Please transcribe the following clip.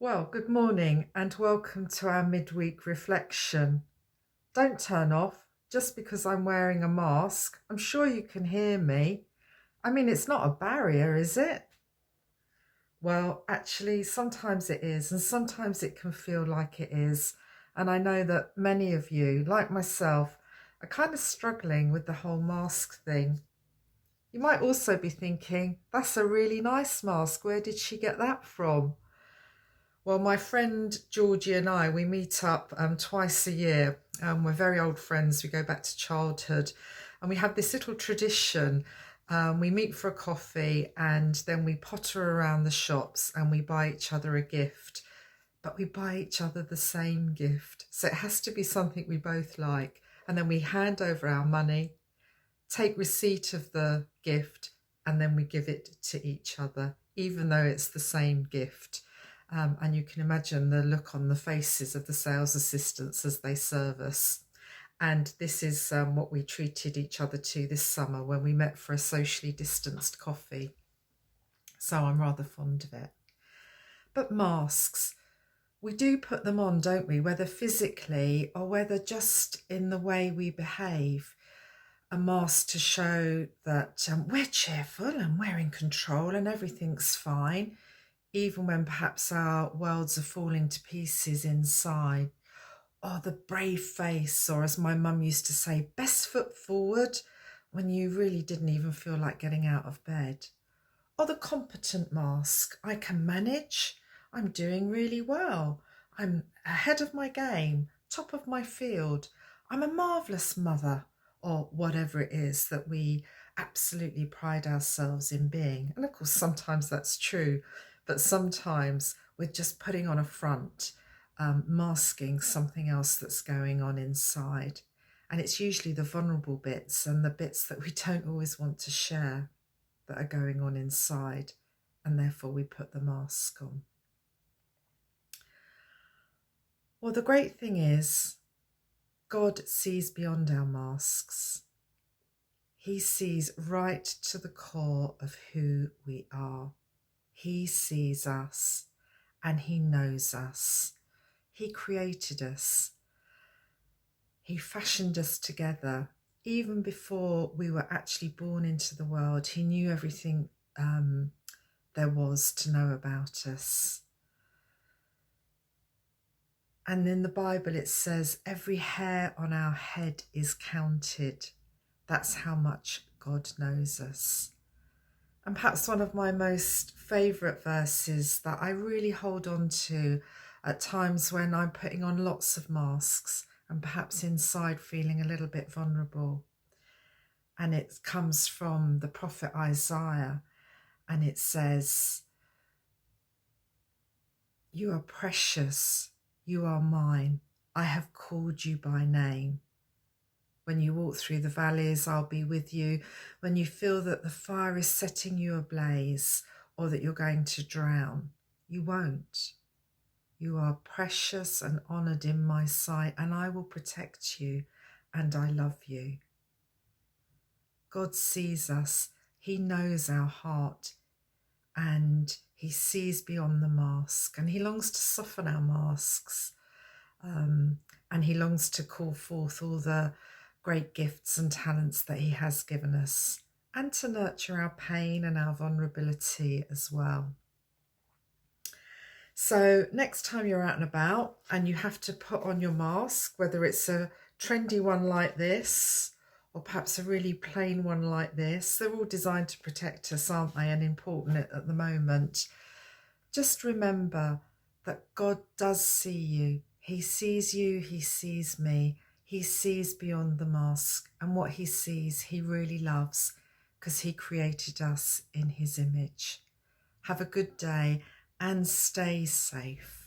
Well, good morning and welcome to our midweek reflection. Don't turn off just because I'm wearing a mask. I'm sure you can hear me. I mean, it's not a barrier, is it? Well, actually, sometimes it is, and sometimes it can feel like it is. And I know that many of you, like myself, are kind of struggling with the whole mask thing. You might also be thinking, that's a really nice mask. Where did she get that from? Well, my friend Georgie and I, we meet up twice a year. We're very old friends. We go back to childhood. And we have this little tradition. We meet for a coffee and then we potter around the shops and we buy each other a gift. But we buy each other the same gift. So it has to be something we both like. And then we hand over our money, take receipt of the gift, and then we give it to each other, even though it's the same gift. And you can imagine the look on the faces of the sales assistants as they serve us. And this is what we treated each other to this summer when we met for a socially distanced coffee. So I'm rather fond of it. But masks, we do put them on, don't we? Whether physically or whether just in the way we behave. A mask to show that we're cheerful and we're in control and everything's fine, even when perhaps our worlds are falling to pieces inside. Or the brave face, or as my mum used to say, best foot forward, when you really didn't even feel like getting out of bed. Or the competent mask, I can manage, I'm doing really well, I'm ahead of my game, top of my field, I'm a marvellous mother, or whatever it is that we absolutely pride ourselves in being. And of course, sometimes that's true, but sometimes we're just putting on a front, masking something else that's going on inside. And it's usually the vulnerable bits and the bits that we don't always want to share that are going on inside, and therefore we put the mask on. Well, the great thing is, God sees beyond our masks. He sees right to the core of who we are. He sees us and he knows us. He created us. He fashioned us together. Even before we were actually born into the world, he knew everything there was to know about us. And in the Bible it says every hair on our head is counted. That's how much God knows us. And perhaps one of my most favourite verses that I really hold on to at times when I'm putting on lots of masks and perhaps inside feeling a little bit vulnerable. And it comes from the prophet Isaiah, and it says, "You are precious, you are mine, I have called you by name. When you walk through the valleys, I'll be with you. When you feel that the fire is setting you ablaze or that you're going to drown, you won't. You are precious and honoured in my sight, and I will protect you, and I love you." God sees us. He knows our heart, and he sees beyond the mask, and he longs to soften our masks, and he longs to call forth all the great gifts and talents that he has given us, and to nurture our pain and our vulnerability as well. So next time you're out and about and you have to put on your mask, whether it's a trendy one like this or perhaps a really plain one like this, they're all designed to protect us, aren't they, and important at the moment. Just remember that God does see you. He sees you, he sees me. He sees beyond the mask, and what he sees, he really loves, because he created us in his image. Have a good day and stay safe.